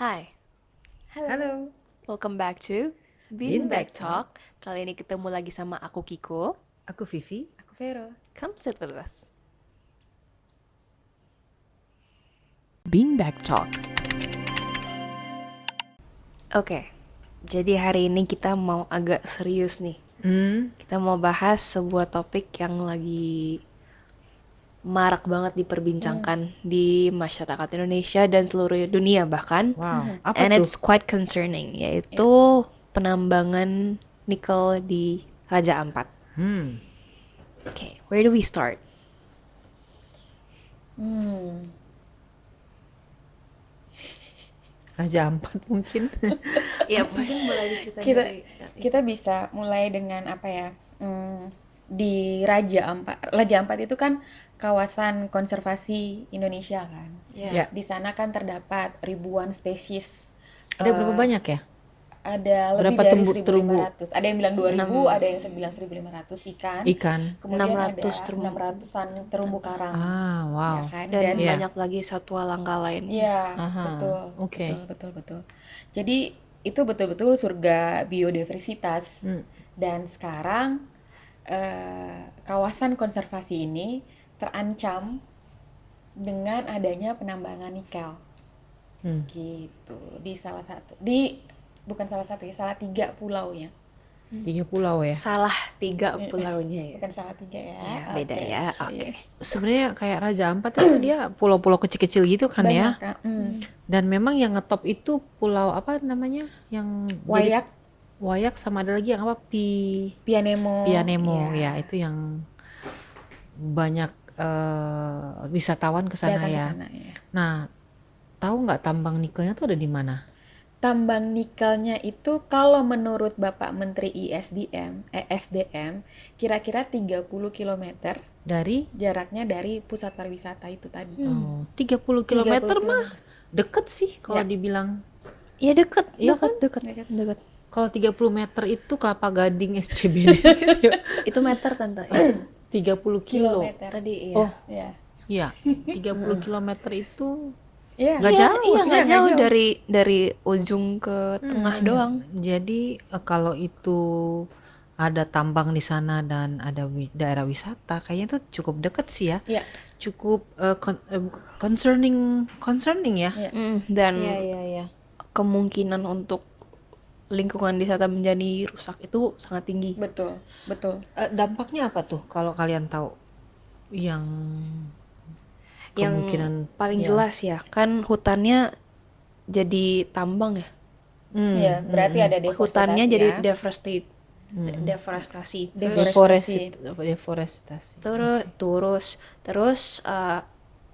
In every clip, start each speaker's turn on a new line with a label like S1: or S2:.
S1: Hai,
S2: Halo,
S1: welcome back to
S2: Beanbag
S1: Beanbag Talk. Kali ini ketemu lagi sama aku Kiko.
S2: aku Vivi.
S3: Aku Vero.
S1: Come sit with us.
S4: Beanbag Talk.
S1: Oke, jadi hari ini kita mau agak serius nih.
S2: Hmm,
S1: Kita mau bahas sebuah topik yang lagi marak banget diperbincangkan di masyarakat Indonesia dan seluruh dunia bahkan.
S2: wow, apa
S1: And
S2: tuh?
S1: it's quite concerning, yaitu penambangan nikel di Raja Ampat.
S2: Hmm,
S1: Okay, where do we start?
S2: Raja Ampat mungkin.
S1: Ya, mungkin mulai diceritain
S3: Kita
S1: dari
S3: kita bisa mulai dengan apa ya? Di Raja Ampat. Raja Ampat itu kan kawasan konservasi Indonesia kan.
S1: Ya.
S2: Ya,
S3: Di sana kan terdapat ribuan spesies.
S2: ada berapa banyak ya?
S3: Ada lebih
S2: Berapa
S3: dari
S2: terumbu?
S3: 1.500. Ada yang bilang 2.000, ada yang bilang 1.500 ikan.
S2: Ikan.
S3: Kemudian
S1: 600
S3: ada
S1: terumbu.
S3: 600-an terumbu karang.
S2: Ah, wow.
S3: Ya kan?
S1: Dan
S2: Iya.
S1: banyak lagi satwa langka lain.
S3: Iya,
S2: Aha,
S3: betul,
S2: oke.
S3: betul. Jadi itu betul-betul surga biodiversitas.
S2: Hmm.
S3: Dan sekarang kawasan konservasi ini terancam dengan adanya penambangan nikel.
S2: Hmm.
S3: Gitu. Salah 3 pulaunya.
S2: 3 pulau ya.
S1: Salah 3 pulaunya ya.
S3: Bukan salah 3 ya.
S1: Ya, beda
S3: Oke.
S1: ya. Oke.
S2: Sebenarnya kayak Raja Ampat itu dia pulau-pulau kecil-kecil gitu kan ya.
S3: Banyak kan?
S2: Dan memang yang ngetop itu pulau apa namanya? Yang jadi
S3: Wayak,
S2: Wayak sama ada lagi yang apa?
S3: Pianemo.
S2: Pianemo
S3: Iya.
S2: ya, itu yang banyak wisatawan ke sana
S3: Datang ke
S2: ya.
S3: sana ya.
S2: Nah, tahu nggak tambang nikelnya tuh ada di mana?
S3: Tambang nikelnya itu kalau menurut Bapak Menteri SDM, kira-kira 30 km
S2: Dari
S3: jaraknya dari pusat pariwisata itu tadi.
S2: 30 km
S3: 30
S2: mah deket sih kalau
S3: Ya.
S2: dibilang.
S1: Ya deket,
S2: Iya
S1: deket.
S2: Kalau 30 meter itu Kelapa Gading SCBD.
S1: Itu meter tante.
S2: 30 kilo.
S3: Kilometer.
S1: Tadi iya.
S2: Oh,
S3: Ya.
S2: iya. 30 km itu
S3: Iya.
S2: nggak
S1: Iya,
S2: jauh
S1: iya
S2: sih.
S1: nggak jauh dari ujung ke tengah doang.
S2: Jadi kalau itu ada tambang di sana dan ada daerah wisata, kayaknya itu cukup deket sih ya.
S3: Iya.
S2: Cukup concerning ya.
S3: Iya.
S1: Dan
S2: Iya.
S1: kemungkinan untuk lingkungan di sana menjadi rusak itu sangat tinggi.
S3: Betul.
S2: Dampaknya apa tuh kalau kalian tahu? Yang
S1: Yang
S2: kemungkinan
S1: paling
S2: ya.
S1: jelas ya, kan hutannya jadi tambang ya.
S3: Ya, berarti ada deforestasi.
S1: Hutannya jadi
S3: ya.
S1: deforestasi.
S2: Deforestasi.
S1: Terus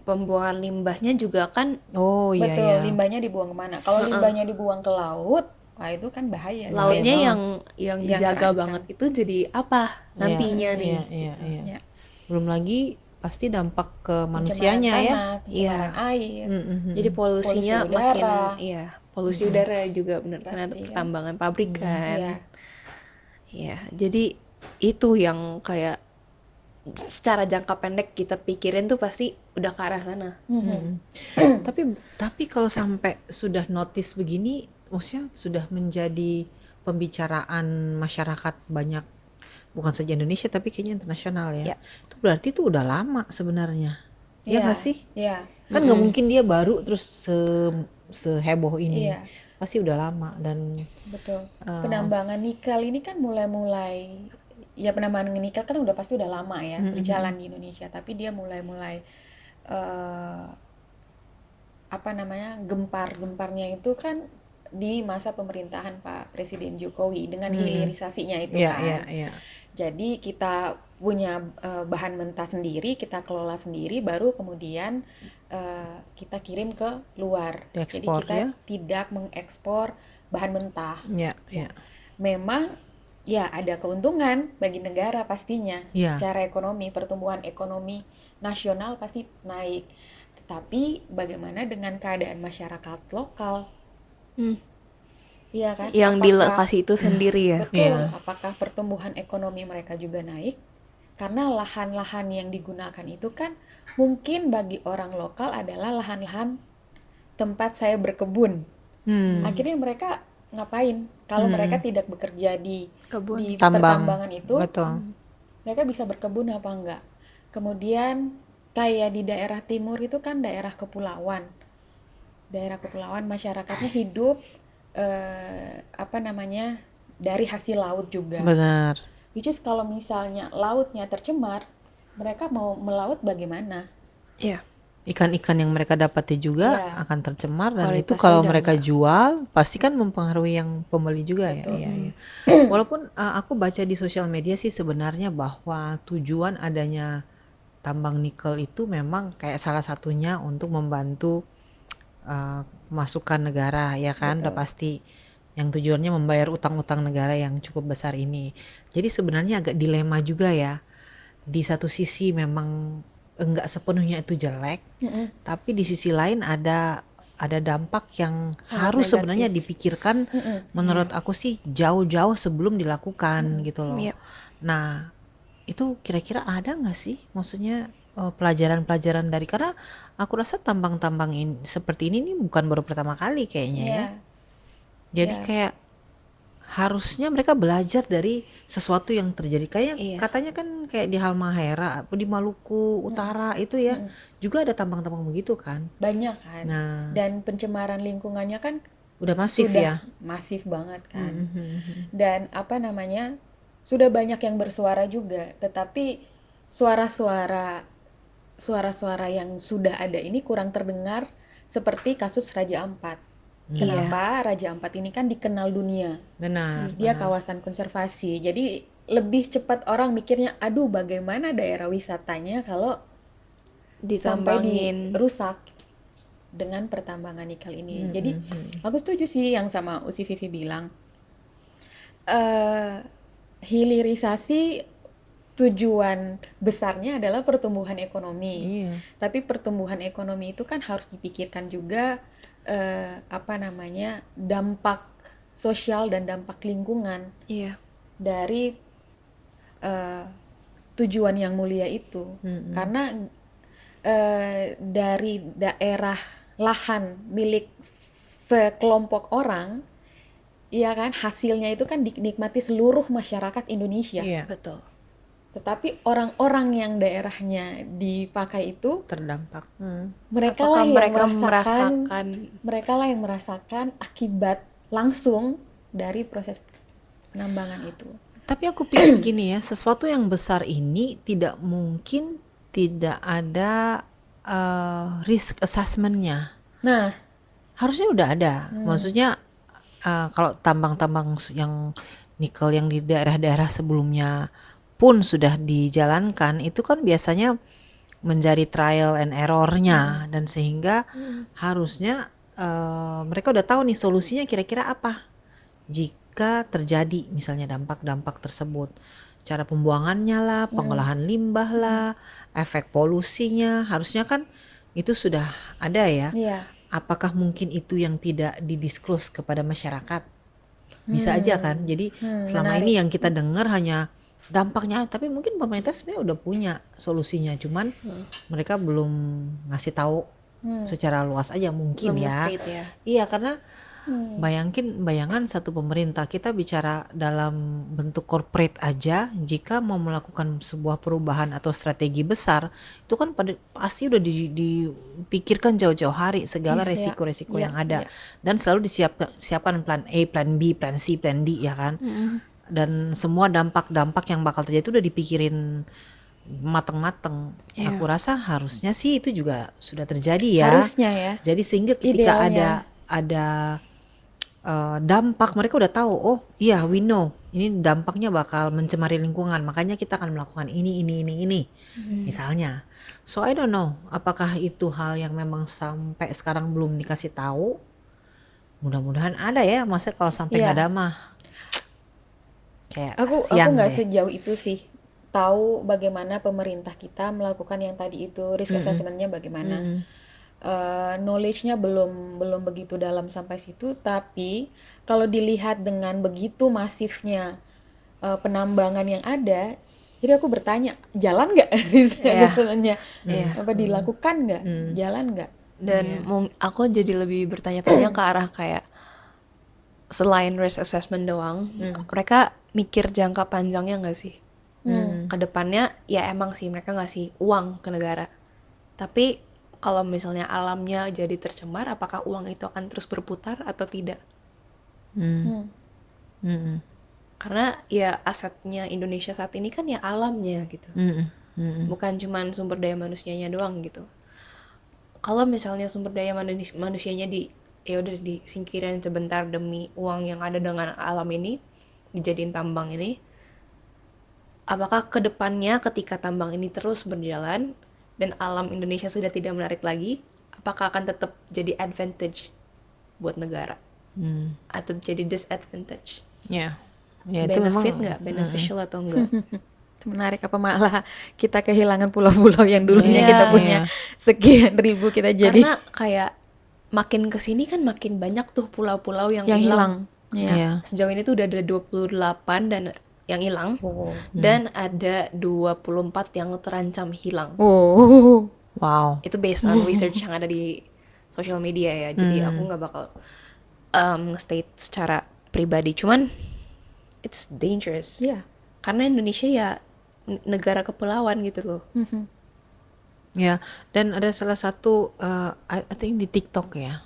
S1: pembuangan limbahnya juga kan
S2: Oh iya
S3: Betul,
S2: ya.
S3: limbahnya dibuang kemana? Kalau limbahnya dibuang ke laut, wah itu kan bahaya.
S1: lautnya
S3: Memang.
S1: yang
S3: Yang
S1: dijaga
S3: terancam.
S1: banget itu jadi apa nantinya nih.
S2: Iya.
S3: Ya.
S2: Belum lagi pasti dampak ke
S3: Pencemaran
S2: manusianya ya.
S3: tanah, pencemaran air.
S1: Jadi polusinya
S3: Polusi udara.
S1: polusi udara juga benar karena
S3: Pasti, kan?
S1: pertambangan pabrik kan.
S3: Iya.
S1: Ya, jadi itu yang kayak secara jangka pendek kita pikirin tuh pasti udah ke arah sana.
S2: Tapi kalau sampai sudah notice begini, maksudnya sudah menjadi pembicaraan masyarakat banyak, bukan saja Indonesia tapi kayaknya internasional ya.
S1: Ya.
S2: Itu berarti itu udah lama sebenarnya. Iya nggak sih?
S3: Iya.
S2: Kan nggak mungkin dia baru terus seheboh ini.
S3: Iya.
S2: Pasti udah lama dan
S3: Betul. Penambangan nikel ini kan mulai ya penambangan nikel kan udah pasti udah lama ya berjalan di Indonesia, tapi dia mulai apa namanya gemparnya itu kan di masa pemerintahan Pak Presiden Jokowi dengan hilirisasinya itu kan.
S2: Iya.
S3: Jadi kita punya bahan mentah sendiri, kita kelola sendiri, baru kemudian kita kirim ke luar. Jadi
S2: Diekspor,
S3: kita
S2: ya?
S3: tidak mengekspor bahan mentah.
S2: Iya.
S3: Memang ya ada keuntungan bagi negara pastinya.
S2: Iya.
S3: Secara ekonomi, pertumbuhan ekonomi nasional pasti naik. Tetapi bagaimana dengan keadaan masyarakat lokal? Iya kan?
S1: Yang di
S3: Apakah-
S1: lokasi itu sendiri ya.
S3: Betul.
S2: Iya.
S3: Apakah pertumbuhan ekonomi mereka juga naik? Karena lahan-lahan yang digunakan itu kan mungkin bagi orang lokal adalah lahan-lahan tempat saya berkebun. Akhirnya mereka ngapain? Kalau mereka tidak bekerja di
S1: Kebun.
S2: Tambang.
S3: pertambangan itu,
S2: Betul.
S3: mereka bisa berkebun apa enggak? Kemudian kayak di daerah timur itu kan daerah kepulauan. Daerah kepulauan masyarakatnya hidup apa namanya? Dari hasil laut juga.
S2: Benar.
S3: Which is kalau misalnya lautnya tercemar, mereka mau melaut bagaimana?
S1: Iya.
S2: Ikan-ikan yang mereka dapati juga
S3: Iya.
S2: akan tercemar, dan itu
S1: Kualitasnya
S2: kalau
S1: udah
S2: mereka
S1: enggak.
S2: jual pasti kan mempengaruhi yang pembeli juga ya.
S3: Betul.
S2: Iya, iya. Walaupun aku baca di sosial media sih sebenarnya bahwa tujuan adanya tambang nikel itu memang kayak salah satunya untuk membantu masukan negara, ya kan, udah
S3: Betul.
S2: pasti yang tujuannya membayar utang-utang negara yang cukup besar ini. Jadi sebenarnya agak dilema juga ya. Di satu sisi memang enggak sepenuhnya itu jelek, tapi di sisi lain ada dampak yang
S3: Sangat
S2: harus sebenarnya
S3: negatif.
S2: dipikirkan menurut aku sih jauh-jauh sebelum dilakukan gitu loh.
S1: Iya.
S2: Nah, itu kira-kira ada nggak sih maksudnya pelajaran-pelajaran dari, karena aku rasa tambang-tambang seperti ini nih bukan baru pertama kali kayaknya ya.
S3: Iya.
S2: Jadi
S3: Iya.
S2: kayak harusnya mereka belajar dari sesuatu yang terjadi. Kayaknya
S1: Iya.
S2: katanya kan kayak di Halmahera, apa di Maluku Utara itu ya, juga ada tambang-tambang begitu kan.
S3: Banyak kan.
S2: Nah,
S3: Dan pencemaran lingkungannya kan
S2: udah masif
S3: sudah
S2: ya.
S3: masif banget kan. Dan apa namanya, sudah banyak yang bersuara juga, tetapi suara-suara yang sudah ada ini kurang terdengar, seperti kasus Raja Ampat. Kenapa? Raja Ampat ini kan dikenal dunia.
S2: Benar.
S3: Dia kawasan konservasi. Jadi lebih cepat orang mikirnya, aduh bagaimana daerah wisatanya kalau sampai
S1: Ditambangin.
S3: dirusak dengan pertambangan nikel ini. Jadi aku setuju sih yang sama Usi Vivi bilang. Hilirisasi tujuan besarnya adalah pertumbuhan ekonomi.
S2: Iya.
S3: Tapi pertumbuhan ekonomi itu kan harus dipikirkan juga apa namanya, dampak sosial dan dampak lingkungan
S1: Iya.
S3: dari tujuan yang mulia itu. Karena dari daerah lahan milik sekelompok orang, ya kan, hasilnya itu kan dinikmati seluruh masyarakat Indonesia.
S2: Iya.
S1: Betul.
S3: Tetapi orang-orang yang daerahnya dipakai itu,
S2: Terdampak.
S3: mereka
S1: Apakah
S3: lah yang
S1: mereka
S3: merasakan,
S1: merasakan
S3: mereka lah yang merasakan akibat langsung dari proses penambangan itu.
S2: Tapi aku pikir gini ya, sesuatu yang besar ini tidak mungkin tidak ada risk assessment-nya.
S3: Nah,
S2: Harusnya udah ada. Maksudnya kalau tambang-tambang yang nikel yang di daerah-daerah sebelumnya pun sudah dijalankan, itu kan biasanya menjadi trial and error-nya, dan sehingga harusnya mereka udah tahu nih solusinya kira-kira apa jika terjadi misalnya dampak-dampak tersebut. Cara pembuangannya lah, pengolahan limbah lah, efek polusinya, harusnya kan itu sudah ada ya.
S3: iya.
S2: Apakah mungkin itu yang tidak didisclose kepada masyarakat? Bisa aja kan. Jadi selama
S3: menarik.
S2: ini yang kita dengar hanya dampaknya, tapi mungkin pemerintah sebenarnya udah punya solusinya, cuman mereka belum ngasih tahu secara luas aja mungkin
S1: belum
S2: ya.
S1: state ya.
S2: Iya, karena bayangan satu pemerintah, kita bicara dalam bentuk corporate aja, jika mau melakukan sebuah perubahan atau strategi besar, itu kan pasti udah dipikirkan jauh-jauh hari segala resiko-resiko yang ada, dan selalu disiapkan plan A, plan B, plan C, plan D ya kan. Dan semua dampak-dampak yang bakal terjadi itu udah dipikirin mateng-mateng. Aku rasa harusnya sih itu juga sudah terjadi ya.
S3: Harusnya ya.
S2: Jadi sehingga ketika
S3: Idealnya.
S2: ada dampak, mereka udah tahu, oh iya, we know ini dampaknya bakal mencemari lingkungan, makanya kita akan melakukan ini misalnya. So I don't know apakah itu hal yang memang sampai sekarang belum dikasih tahu. Mudah-mudahan ada ya, masa kalau sampai nggak ada mah kayak
S3: Aku
S2: kasian
S3: nggak
S2: deh.
S3: sejauh itu sih tahu bagaimana pemerintah kita melakukan yang tadi itu, risk assessment-nya bagaimana. Knowledge-nya belum begitu dalam sampai situ, tapi kalau dilihat dengan begitu masifnya penambangan yang ada, jadi aku bertanya, jalan nggak risk assessment-nya? Apa dilakukan nggak? Jalan nggak?
S1: Dan aku jadi lebih bertanya-tanya ke arah kayak selain risk assessment doang, mereka mikir jangka panjangnya nggak sih? Kedepannya ya emang sih mereka ngasih uang ke negara. Tapi kalau misalnya alamnya jadi tercemar, apakah uang itu akan terus berputar atau tidak? Karena ya asetnya Indonesia saat ini kan ya alamnya gitu. Bukan cuman sumber daya manusianya doang gitu. Kalau misalnya sumber daya manusianya ya udah disingkirin sebentar demi uang yang ada dengan alam ini, dijadiin tambang ini, apakah kedepannya ketika tambang ini terus berjalan dan alam Indonesia sudah tidak menarik lagi, apakah akan tetap jadi advantage buat negara atau jadi disadvantage?
S2: Ya, ya itu memang
S1: Benefit nggak, beneficial atau enggak?
S3: Menarik apa malah kita kehilangan pulau-pulau yang dulunya
S1: Iya,
S3: kita punya sekian ribu kita jadi
S1: karena kayak makin kesini kan makin banyak tuh pulau-pulau yang
S3: yang
S1: hilang.
S3: hilang. Ya.
S2: ya.
S1: Sejauh ini tuh udah ada 28 dan yang hilang dan ada 24 yang terancam hilang.
S3: Oh.
S2: Wow.
S1: Itu based on research yang ada di social media ya. Jadi aku nggak bakal state secara pribadi. Cuman it's dangerous.
S3: Iya.
S1: Karena Indonesia ya negara kepulauan gitu loh.
S2: Ya, dan ada salah satu I think di TikTok ya,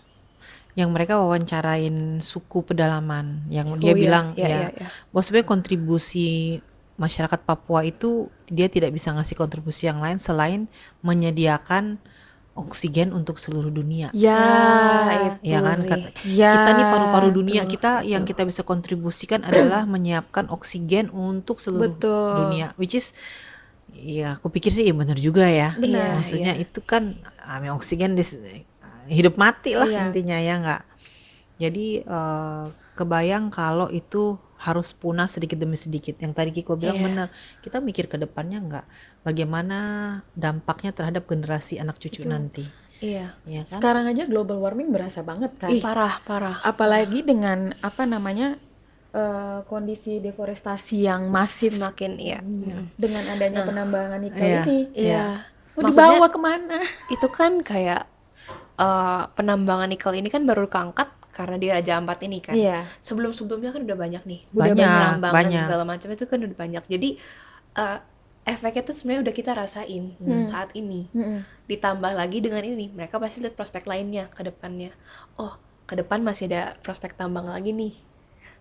S2: yang mereka wawancarain suku pedalaman, yang dia
S1: iya,
S2: bilang
S1: iya.
S2: bahwa sebenarnya kontribusi masyarakat Papua itu dia tidak bisa ngasih kontribusi yang lain selain menyediakan oksigen untuk seluruh dunia.
S3: Ya,
S1: itu
S2: Ya kan,
S1: sih.
S3: Ya,
S2: kita nih paru-paru dunia,
S3: betul,
S2: kita yang kita bisa kontribusikan adalah menyiapkan oksigen untuk seluruh
S3: Betul.
S2: dunia, which is ya aku pikir sih ya benar juga ya.
S1: Benar,
S2: Maksudnya itu kan oksigen hidup mati lah
S3: Iya.
S2: intinya ya nggak. Jadi kebayang kalau itu harus punah sedikit demi sedikit. Yang tadi Kiko bilang
S1: Iya.
S2: benar. Kita mikir ke depannya nggak, bagaimana dampaknya terhadap generasi anak cucu nanti.
S1: Iya.
S2: Ya kan?
S3: Sekarang aja global warming berasa banget kan.
S1: Parah.
S3: Apalagi dengan apa namanya kondisi deforestasi yang masif
S1: Semakin iya.
S3: dengan adanya penambangan nikel
S2: Iya.
S3: ini.
S1: Iya.
S3: Mau
S1: Maksudnya,
S3: dibawa kemana?
S1: itu kan kayak penambangan nikel ini kan baru keangkat karena di Raja Ampat ini kan.
S3: Iya.
S1: Sebelum-sebelumnya kan udah banyak nih.
S2: Banyak,
S1: Penambangan
S2: banyak.
S1: segala macam itu kan udah banyak. Jadi efeknya tuh sebenarnya udah kita rasain saat ini. Ditambah lagi dengan ini, mereka pasti lihat prospek lainnya ke depannya. Oh, ke depan masih ada prospek tambang lagi nih.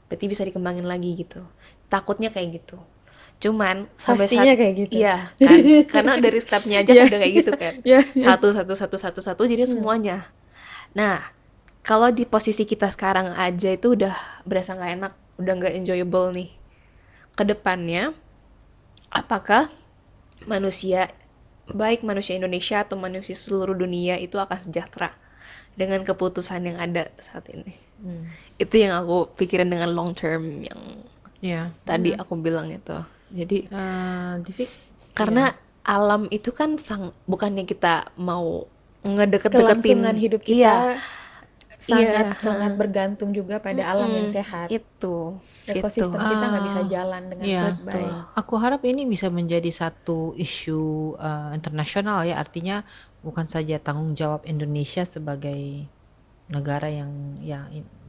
S1: Berarti bisa dikembangin lagi gitu. Takutnya kayak gitu. Cuman sampai
S3: Pastinya kayak gitu.
S1: Iya, kan? Karena dari stepnya aja udah kayak gitu kan.
S3: Iya.
S1: Satu jadi semuanya. Nah, kalau di posisi kita sekarang aja itu udah berasa nggak enak, udah nggak enjoyable nih. Kedepannya, apakah manusia, baik manusia Indonesia atau manusia seluruh dunia itu akan sejahtera dengan keputusan yang ada saat ini? Itu yang aku pikirin dengan long term yang
S2: Ya.
S1: tadi aku bilang itu. Jadi
S2: Divik,
S1: karena alam itu kan bukannya kita mau ngedeket-deketin
S3: Kelangsungan hidup kita
S1: iya,
S3: sangat bergantung juga pada alam yang sehat.
S1: itu
S3: Ekosistem kita nggak bisa jalan dengan
S2: Iya.
S3: baik.
S2: Aku harap ini bisa menjadi satu isu internasional ya, artinya bukan saja tanggung jawab Indonesia sebagai negara yang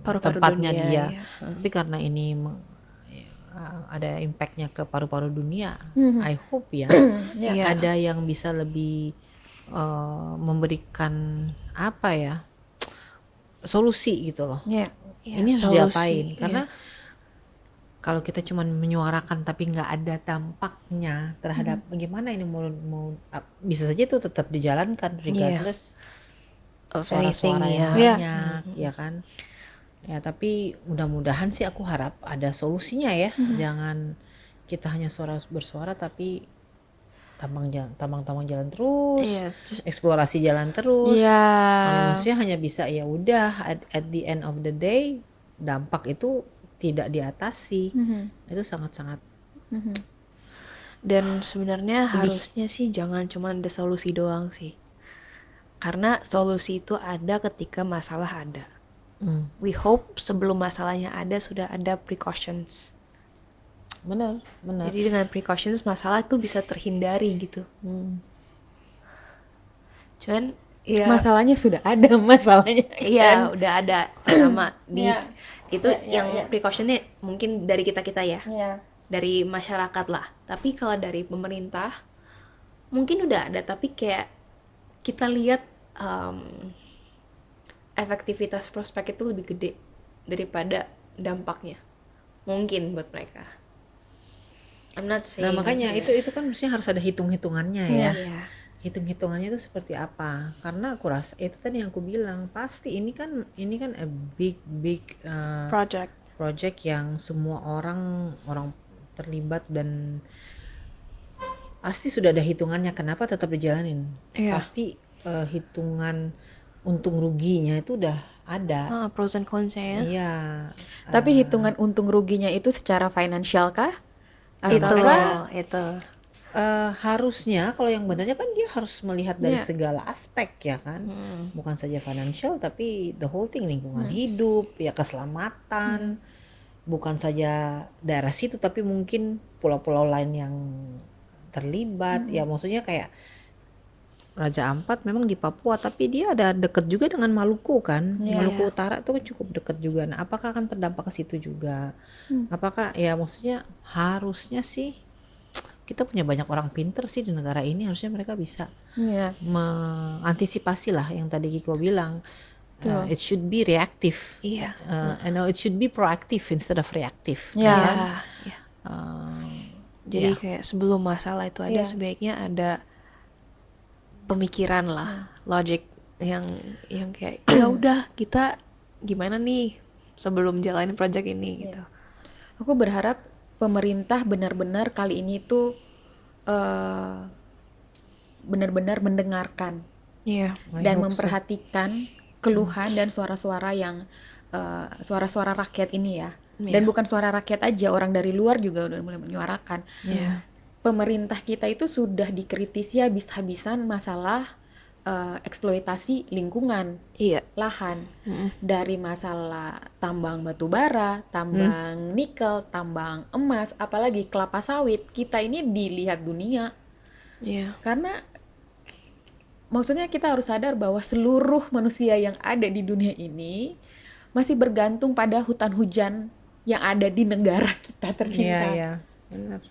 S1: Paru-paru
S2: tempatnya
S1: dunia,
S2: dia,
S1: ya.
S2: tapi karena ini ada impactnya ke paru-paru dunia, I hope ya
S1: Iya.
S2: ada yang bisa lebih memberikan apa ya solusi gitu loh.
S3: Iya.
S1: Iya,
S2: Ini harus
S1: solusi,
S2: diapain
S1: iya.
S2: karena kalau kita cuma menyuarakan tapi nggak ada dampaknya terhadap bagaimana ini mau bisa saja itu tetap dijalankan regardless
S1: Of
S2: suara-suara
S1: anything,
S2: yang
S1: ya.
S2: banyak ya kan ya, tapi mudah-mudahan sih aku harap ada solusinya ya. Jangan kita hanya bersuara tapi tambang jalan terus,
S1: Iya.
S2: eksplorasi jalan terus.
S3: Iya.
S2: Manusia hanya bisa ya udah at the end of the day dampak itu tidak diatasi. Itu sangat-sangat
S1: Dan sebenarnya
S2: Sedih.
S1: harusnya sih jangan cuma ada solusi doang sih, karena solusi itu ada ketika masalah ada. We hope sebelum masalahnya ada sudah ada precautions.
S2: benar.
S1: Jadi dengan precautions masalah itu bisa terhindari gitu. Cuman Iya,
S3: Masalahnya sudah ada masalahnya
S1: iya
S3: kan.
S1: udah ada pertama di
S3: Iya.
S1: itu
S3: Iya,
S1: yang
S3: iya.
S1: precautionnya mungkin dari kita ya,
S3: Iya.
S1: dari masyarakat lah. Tapi kalau dari pemerintah mungkin udah ada, tapi kayak kita lihat efektivitas prospek itu lebih gede daripada dampaknya mungkin buat mereka. I'm not
S2: Nah
S1: saying
S2: makanya itu kan mestinya harus ada hitung-hitungannya ya.
S1: Iya.
S2: Hitung-hitungannya itu seperti apa? Karena aku rasa itu tadi yang aku bilang, pasti ini kan a big
S1: Project.
S2: project yang semua orang terlibat, dan pasti sudah ada hitungannya kenapa tetap dijalanin.
S1: Iya.
S2: Pasti hitungan untung ruginya itu udah ada.
S1: Pros and cons-nya ya.
S2: Iya.
S3: Tapi hitungan untung ruginya itu secara finansial kah?
S1: Itu
S3: Ataukah
S1: itu.
S2: Harusnya kalau yang benarnya kan dia harus melihat dari
S3: Iya.
S2: segala aspek ya kan, bukan saja financial tapi the whole thing, lingkungan hidup ya, keselamatan, bukan saja daerah situ tapi mungkin pulau-pulau lain yang terlibat ya, maksudnya kayak Raja Ampat memang di Papua tapi dia ada dekat juga dengan Maluku kan.
S3: Iya.
S2: Maluku Utara tuh cukup dekat juga. Nah apakah akan terdampak ke situ juga? Apakah ya, maksudnya harusnya sih kita punya banyak orang pinter sih di negara ini, harusnya mereka bisa
S3: Iya.
S2: mengantisipasi lah yang tadi Kiko bilang. It should be reactive.
S1: Iya.
S2: No, it should be proactive instead of reactive.
S3: Iya.
S2: kan?
S1: Iya.
S2: Ya.
S1: Jadi kayak sebelum masalah itu ada
S3: Iya.
S1: sebaiknya ada pemikiran lah, logic yang kayak ya udah kita gimana nih sebelum jalanin project ini gitu.
S3: Aku berharap pemerintah benar-benar kali ini tuh benar-benar mendengarkan
S1: Iya.
S3: dan memperhatikan keluhan dan suara-suara yang suara-suara rakyat ini ya. Dan bukan suara rakyat aja, orang dari luar juga udah mulai menyuarakan.
S1: Iya.
S3: Pemerintah kita itu sudah dikritisi habis-habisan masalah eksploitasi lingkungan,
S1: Iya.
S3: lahan, dari masalah tambang batu bara, tambang nikel, tambang emas, apalagi kelapa sawit. Kita ini dilihat dunia
S1: Iya.
S3: karena maksudnya kita harus sadar bahwa seluruh manusia yang ada di dunia ini masih bergantung pada hutan hujan yang ada di negara kita tercinta.
S2: Iya, benar.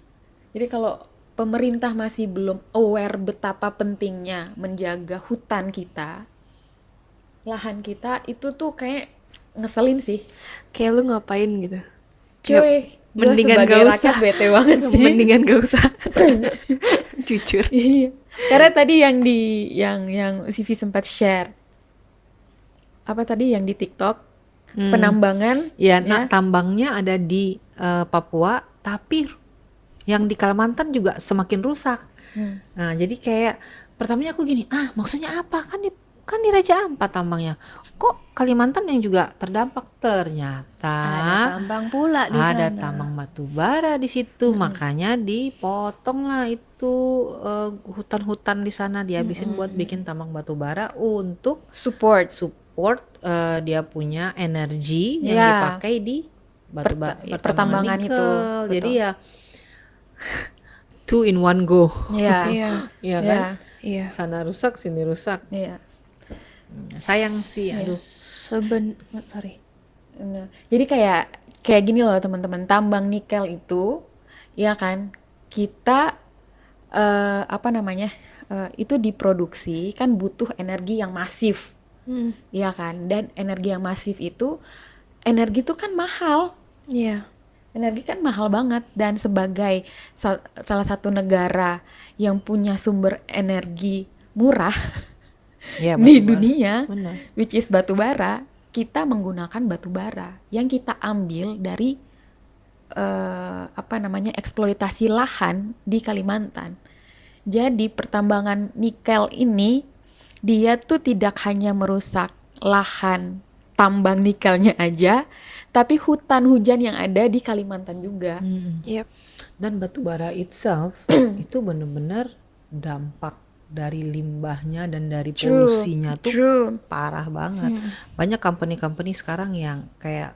S3: Jadi kalau pemerintah masih belum aware betapa pentingnya menjaga hutan kita, lahan kita, itu tuh kayak ngeselin sih.
S1: Kayak lu ngapain gitu.
S3: Cuy, gua
S1: Mendingan
S3: sebagai
S1: gak
S3: rakyat
S1: usah.
S3: bete banget sih.
S1: Mendingan gak usah. Jujur.
S3: Iya. Karena tadi yang Sivi sempat share. Apa tadi yang di TikTok? Penambangan.
S2: Ya, nah tambangnya ada di Papua, tapi yang di Kalimantan juga semakin rusak. Nah, jadi kayak pertamanya aku gini, maksudnya apa? Kan di Raja Ampat tambangnya. Kok Kalimantan yang juga terdampak? Ternyata
S1: Ada tambang pula di
S2: ada
S1: sana.
S2: tambang batu bara di situ, makanya dipotong lah itu hutan-hutan di sana, dihabisin buat bikin tambang batu bara untuk
S3: Support.
S2: dia punya energi yang
S3: Ya.
S2: dipakai di
S3: pertambangan
S2: nikel.
S3: itu,
S2: Jadi
S3: betul.
S2: ya two in one go.
S3: Iya.
S1: Iya.
S2: Iya kan?
S1: Iya.
S2: Sana rusak, sini rusak.
S3: Iya.
S2: Sayang sih, aduh.
S1: Sorry.
S3: Nah, jadi kayak gini loh teman-teman, tambang nikel itu ya kan kita itu diproduksi kan butuh energi yang masif, ya kan, dan energi yang masif itu kan mahal.
S1: Iya.
S3: Energi kan mahal banget, dan sebagai salah satu negara yang punya sumber energi murah
S2: Ya,
S3: di
S2: batu bara.
S3: dunia,
S2: Benar.
S3: which is batu bara, kita menggunakan batu bara yang kita ambil dari eksploitasi lahan di Kalimantan. Jadi pertambangan nikel ini dia tuh tidak hanya merusak lahan tambang nikelnya aja, tapi hutan hujan yang ada di Kalimantan juga.
S1: Yep.
S2: Dan batu bara itself itu benar-benar dampak dari limbahnya dan dari polusinya tuh
S3: True.
S2: parah banget. Banyak company-company sekarang yang kayak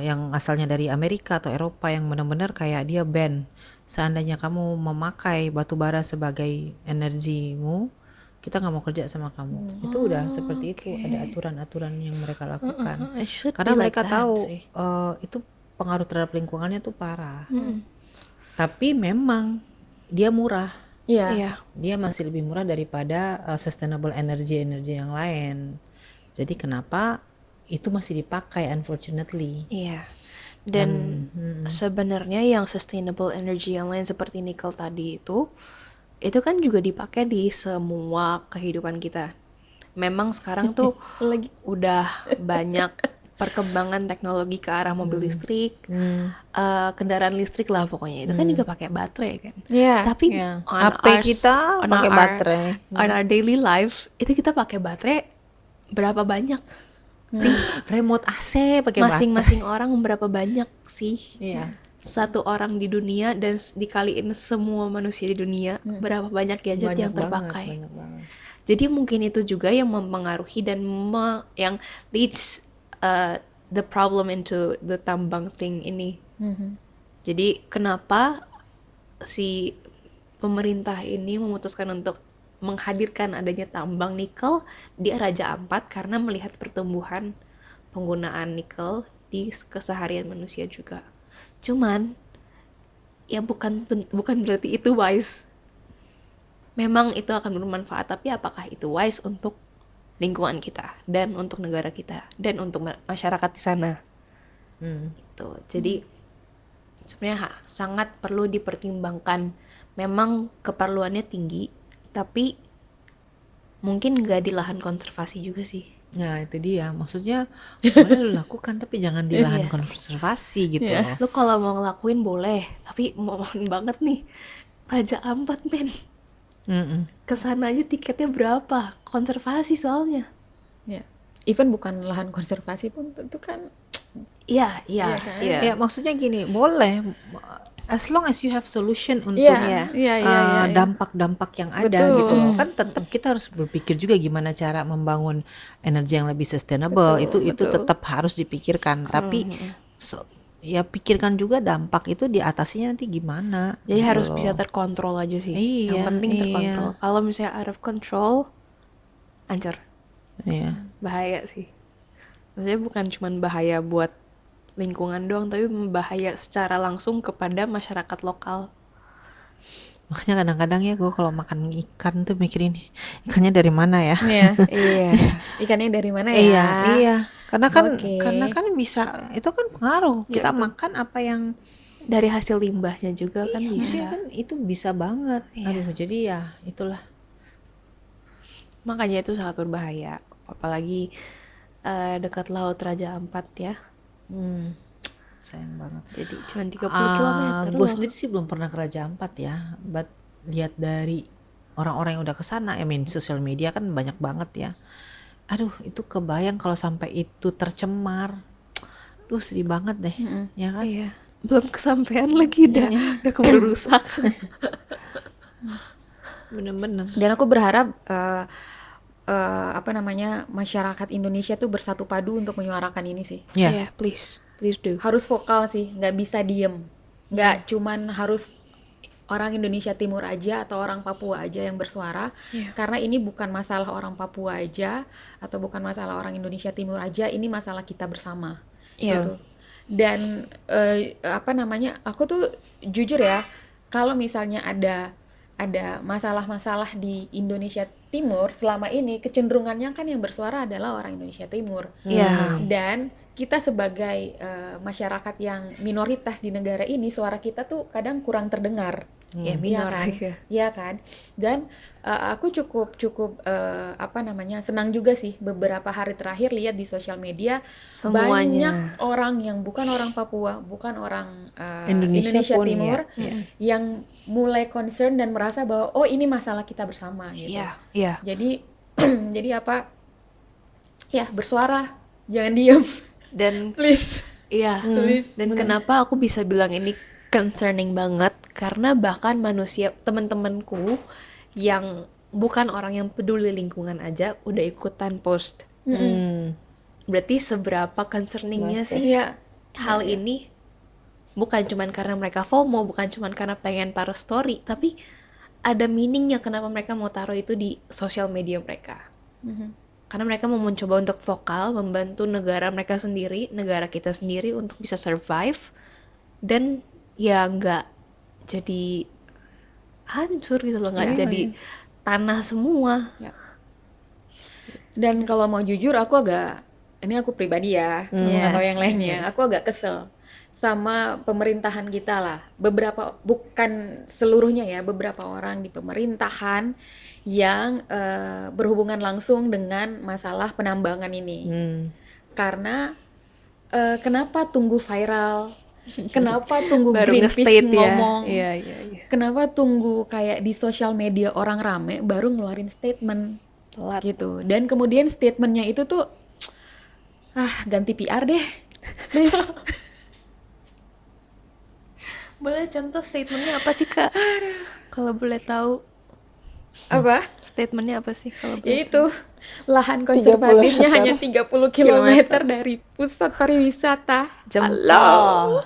S2: yang asalnya dari Amerika atau Eropa yang benar-benar kayak dia ban. Seandainya kamu memakai batu bara sebagai energimu, kita nggak mau kerja sama kamu. Itu udah seperti itu, ada aturan-aturan yang mereka lakukan.
S1: It should
S2: Karena
S1: be like
S2: mereka
S1: that
S2: tahu
S1: sih.
S2: itu pengaruh terhadap lingkungannya tuh parah. Tapi memang dia murah.
S3: Iya.
S1: Iya.
S2: Dia masih lebih murah daripada sustainable energy yang lain. Jadi kenapa itu masih dipakai, unfortunately.
S1: Iya. Dan sebenarnya yang sustainable energy yang lain seperti nikel tadi itu kan juga dipakai di semua kehidupan kita. Memang sekarang tuh udah banyak perkembangan teknologi ke arah mobil listrik, kendaraan listrik lah pokoknya. Itu kan juga pakai baterai kan.
S3: Iya.
S1: Tapi
S2: Iya.
S1: on
S2: HP kita pakai baterai.
S1: On our daily life itu kita pakai baterai berapa banyak sih?
S2: Remote AC pakai baterai.
S1: Masing-masing orang berapa banyak sih?
S2: Iya.
S1: Satu orang di dunia dan dikaliin semua manusia di dunia, berapa banyak gadget yang terpakai.
S2: Banyak banget.
S1: Jadi mungkin itu juga yang mempengaruhi dan yang leads the problem into the tambang thing ini. Jadi kenapa si pemerintah ini memutuskan untuk menghadirkan adanya tambang nikel di Raja Ampat karena melihat pertumbuhan penggunaan nikel di keseharian manusia juga. Cuman ya bukan berarti itu wise. Memang itu akan bermanfaat, tapi apakah itu wise untuk lingkungan kita dan untuk negara kita dan untuk masyarakat di sana? Itu. Jadi sebenarnya sangat perlu dipertimbangkan. Memang keperluannya tinggi, tapi mungkin nggak di lahan konservasi juga sih.
S2: Nah itu dia, maksudnya boleh lu lakukan tapi jangan di lahan konservasi gitu loh.
S1: Lu kalau mau ngelakuin boleh, tapi mohon banget nih, Raja Ampat men, kesana aja tiketnya berapa? Konservasi soalnya.
S3: Ya. Even bukan lahan konservasi pun tentu kan.
S1: Iya.
S2: Ya maksudnya gini, boleh as long as you have solution untuk
S3: Iya.
S2: dampak-dampak yang ada gitu loh. Kan tetap kita harus berpikir juga gimana cara membangun energi yang lebih sustainable. Itu tetap harus dipikirkan. Tapi ya pikirkan juga dampak itu diatasinya nanti gimana.
S1: Jadi
S2: gitu
S1: harus
S2: loh.
S1: bisa terkontrol aja sih.
S2: Iya,
S1: Yang penting terkontrol. Kalau misalnya out of control, hancur.
S2: Iya.
S1: Bahaya sih. Maksudnya bukan cuma bahaya buat lingkungan doang, tapi bahaya secara langsung kepada masyarakat lokal.
S2: Makanya kadang-kadang ya gue kalau makan ikan tuh mikirin ikannya dari mana ya.
S3: Iya. Ikannya dari mana ya?
S2: Iya. Karena kan
S3: Oke.
S2: bisa, itu kan pengaruh. Kita makan apa yang
S1: Dari hasil limbahnya juga kan bisa.
S2: iya kan itu bisa banget. Aduh, jadi ya itulah.
S1: Makanya itu sangat berbahaya. Apalagi dekat laut Raja Ampat ya.
S2: Sayang banget.
S1: Jadi cuma 30 kilometer
S2: Gue
S1: loh.
S2: sendiri sih belum pernah ke Raja Ampat ya. But lihat dari orang-orang yang udah kesana, sosial media kan banyak banget ya. Aduh, itu kebayang kalau sampai itu tercemar. Duh, sedih banget deh. Ya kan?
S1: Iya. Belum kesampaian lagi udah keburu rusak.
S2: Bener-bener.
S3: Dan aku berharap masyarakat Indonesia tuh bersatu padu untuk menyuarakan ini sih.
S2: Ya.
S1: Please do.
S3: Harus vokal sih, nggak bisa diem. Nggak cuman harus orang Indonesia Timur aja atau orang Papua aja yang bersuara. Karena ini bukan masalah orang Papua aja atau bukan masalah orang Indonesia Timur aja, ini masalah kita bersama. Gitu. Dan aku tuh jujur ya, kalau misalnya ada masalah-masalah di Indonesia Timur selama ini, kecenderungannya kan yang bersuara adalah orang Indonesia Timur. Dan kita sebagai masyarakat yang minoritas di negara ini, suara kita tuh kadang kurang terdengar.
S1: Ya, minor
S3: Iya kan? Dan aku cukup senang juga sih beberapa hari terakhir lihat di sosial media
S1: Semuanya.
S3: banyak orang yang bukan orang Papua, bukan orang Indonesia
S2: pun,
S3: Timur yang mulai concern dan merasa bahwa oh ini masalah kita bersama gitu.
S1: Iya.
S3: Jadi bersuara, jangan diem.
S1: Dan
S3: Please.
S1: iya. Dan kenapa aku bisa bilang ini concerning banget, karena bahkan teman-temanku yang bukan orang yang peduli lingkungan aja udah ikutan post. Berarti seberapa concerningnya sih hal ini, bukan cuman karena mereka FOMO, bukan cuman karena pengen taruh story, tapi ada meaningnya kenapa mereka mau taruh itu di sosial media mereka. Karena mereka mau mencoba untuk vokal, membantu negara mereka sendiri, negara kita sendiri untuk bisa survive, dan ya nggak jadi hancur gitu loh, nggak jadi tanah semua.
S3: Ya. Dan kalau mau jujur aku pribadi ya, atau yang lainnya, aku agak kesel sama pemerintahan kita lah. Bukan seluruhnya ya, beberapa orang di pemerintahan yang berhubungan langsung dengan masalah penambangan ini. Karena kenapa tunggu viral? Kenapa tunggu
S1: Baru
S3: Greenpeace
S1: nge-state
S3: ngomong?
S1: ya.
S3: Kenapa tunggu kayak di sosial media orang rame baru ngeluarin statement?
S1: Telat.
S3: Gitu. Dan kemudian statementnya itu tuh ganti PR deh, please.
S1: Boleh contoh statementnya apa sih Kak? Kalau boleh tahu.
S3: Apa?
S1: Statementnya apa sih kalau boleh?
S3: Yaitu lahan konservatifnya hanya 30 km dari pusat pariwisata.
S1: Jempol.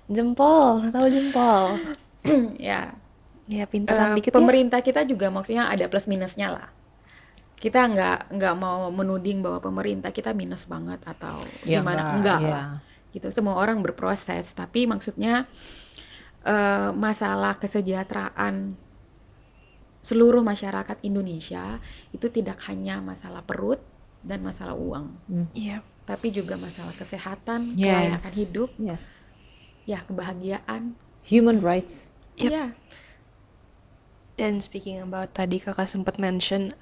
S1: Jempol, tahu jempol.
S3: Ya.
S1: Ya pinteran dikit ya.
S3: Pemerintah kita juga maksudnya ada plus minusnya lah. Kita nggak mau menuding bahwa pemerintah kita minus banget atau gimana, enggak lah. Gitu, semua orang berproses, tapi maksudnya masalah kesejahteraan seluruh masyarakat Indonesia itu tidak hanya masalah perut dan masalah uang, tapi juga masalah kesehatan, kelayakan hidup, ya kebahagiaan,
S2: human rights.
S3: Iya.
S1: Dan speaking about tadi Kakak sempat mention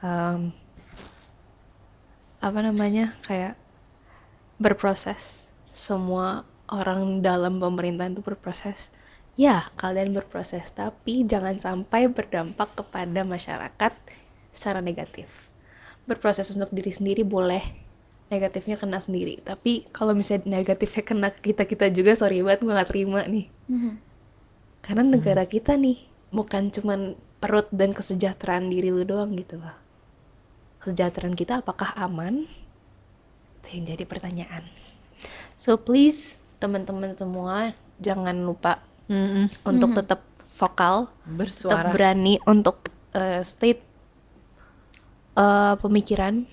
S1: kayak berproses. Semua orang dalam pemerintahan itu berproses. Ya, kalian berproses, tapi jangan sampai berdampak kepada masyarakat secara negatif. Berproses untuk diri sendiri boleh, negatifnya kena sendiri. Tapi kalau misalnya negatifnya kena kita juga, sorry banget, gue gak terima nih. Karena negara kita nih, bukan cuman perut dan kesejahteraan diri lu doang gitu loh. Kesejahteraan kita apakah aman? Itu yang jadi pertanyaan. So please, teman-teman semua, jangan lupa untuk tetap vokal,
S2: bersuara,
S1: tetap berani untuk state pemikiran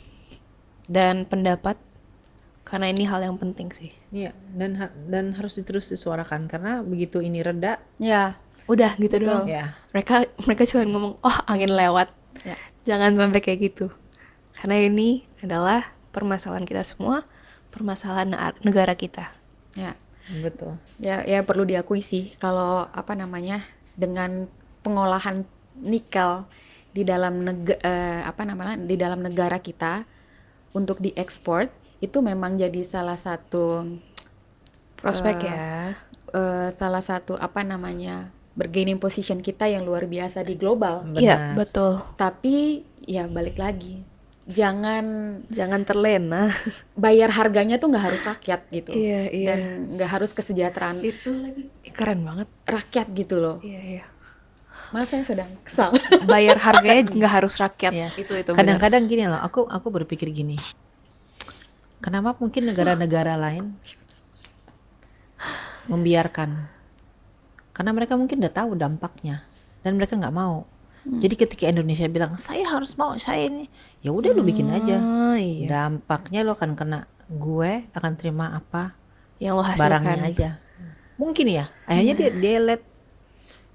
S1: dan pendapat, karena ini hal yang penting sih.
S2: Iya, dan harus terus disuarakan, karena begitu ini reda,
S3: ya
S1: udah gitu doang.
S2: Ya.
S1: Mereka cuma ngomong, oh angin lewat. Jangan sampai kayak gitu, karena ini adalah permasalahan kita semua, permasalahan negara kita.
S3: Ya.
S2: Betul.
S3: Ya perlu diakui sih kalau dengan pengolahan nikel di dalam di dalam negara kita untuk diekspor itu memang jadi salah satu
S1: prospek
S3: salah satu bargaining position kita yang luar biasa di global.
S1: Iya, betul.
S3: Tapi ya balik lagi, jangan
S1: terlena.
S3: Bayar harganya tuh nggak harus rakyat gitu.
S1: Iya.
S3: Dan nggak harus kesejahteraan
S1: itu lagi. Keren banget.
S3: Rakyat gitu loh.
S1: Iya.
S3: Maaf, saya sedang kesal.
S1: Bayar harganya nggak harus rakyat.
S2: Iya.
S1: Itu
S2: kadang-kadang gini loh, aku berpikir gini. Kenapa mungkin negara-negara lain membiarkan? Karena mereka mungkin udah tahu dampaknya dan mereka nggak mau. Jadi ketika Indonesia bilang saya harus mau, saya ini, ya udah lu bikin aja.
S1: Iya.
S2: Dampaknya lo akan kena, gue akan terima apa
S1: yang lo hasilkan,
S2: barangnya aja. Mungkin ya, akhirnya dia let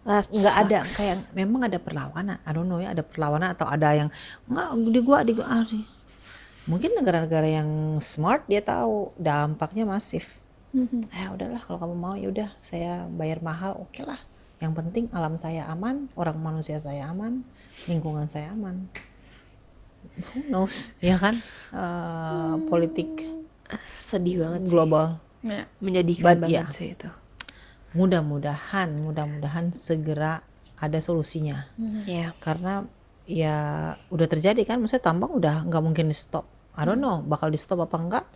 S2: nggak ada kayak memang ada perlawanan. I don't know ya, ada perlawanan atau ada yang nggak di gua mungkin negara-negara yang smart dia tahu dampaknya masif. Udahlah kalau kamu mau ya udah saya bayar mahal, oke lah. Yang penting alam saya aman, orang manusia saya aman, lingkungan saya aman. Who knows, ya kan? Politik
S1: sedih banget
S2: global
S1: sih. Menyedihkan banget
S2: ya.
S1: sih itu.
S2: Mudah-mudahan segera ada solusinya. Karena ya udah terjadi kan, maksudnya tambang udah nggak mungkin di stop. I don't know bakal di stop apa enggak.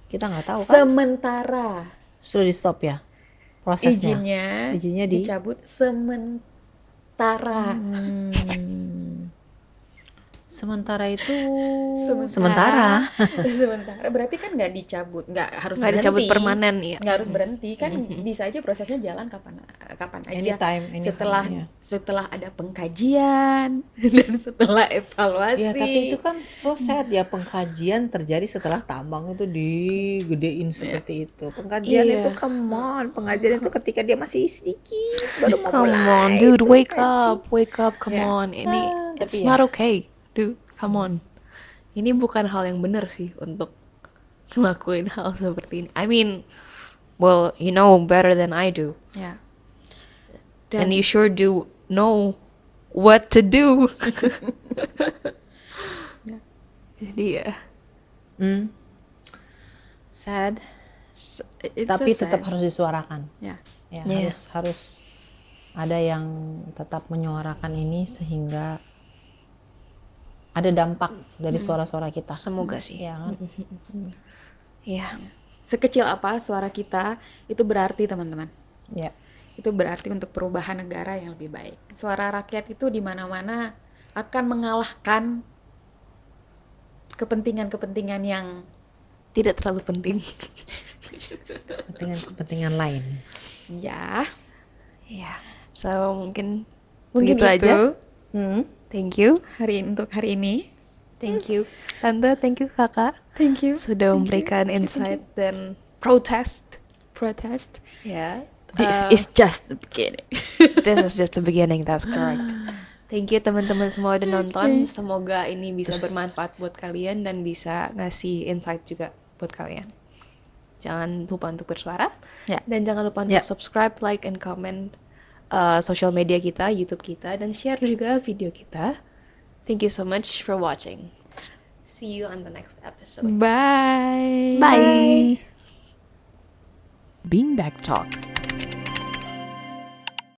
S2: Kita nggak tahu kan.
S3: Sementara
S2: sudah di stop ya prosesnya.
S3: Izinnya dicabut sementara.
S2: Sementara itu
S3: sementara berarti kan nggak harus berhenti.
S1: Dicabut permanen ya.
S3: Nggak harus berhenti kan, bisa aja prosesnya jalan kapan aja,
S2: Anytime,
S3: setelah ada pengkajian dan setelah evaluasi.
S2: Ya tapi itu kan so sad ya, pengkajian terjadi setelah tambang itu digedein seperti itu. Pengkajian itu come on, pengajian itu ketika dia masih sedikit baru mau
S1: Come
S2: mulai.
S1: on, dude,
S2: itu
S1: wake
S2: kaji.
S1: up, come on. Ini
S2: tapi
S1: it's
S2: ya.
S1: not okay, dude. Come on. Ini bukan hal yang benar sih untuk ngelakuin hal seperti ini. I mean, well, you know better than I do.
S3: Ya.
S1: And you sure do know what to do. Jadi ya,
S2: Sad,
S3: It's
S2: tapi
S3: so
S2: tetap
S3: sad.
S2: harus disuarakan.
S3: Ya.
S2: Ya,
S1: Yeah.
S2: harus ada yang tetap menyuarakan ini sehingga ada dampak dari suara-suara kita.
S1: semoga sih.
S2: Ya kan?
S1: Iya.
S3: Sekecil apa suara kita itu berarti, teman-teman.
S2: Ya.
S3: Itu berarti untuk perubahan negara yang lebih baik. Suara rakyat itu di mana-mana akan mengalahkan kepentingan-kepentingan yang
S1: Tidak terlalu penting.
S2: Kepentingan lain.
S3: ya
S1: Ya. So mungkin
S3: mungkin
S1: segitu
S3: itu
S1: aja. Thank you.
S3: untuk hari ini.
S1: Thank you Tante, thank you Kakak.
S3: Thank you.
S1: Sudah memberikan insight dan protest.
S3: Ya.
S1: Uh,
S3: This is just the beginning.
S1: This is just the beginning, that's correct. Thank you teman-teman semua udah nonton. Semoga ini bisa bermanfaat buat kalian dan bisa ngasih insight juga buat kalian. Jangan lupa untuk bersuara.
S3: Ya.
S1: Dan jangan lupa untuk subscribe, like, and comment social media kita, YouTube kita, dan share juga video kita. Thank you so much for watching. See you on the next episode.
S3: Bye.
S1: Bye.
S4: Beanbag Talk.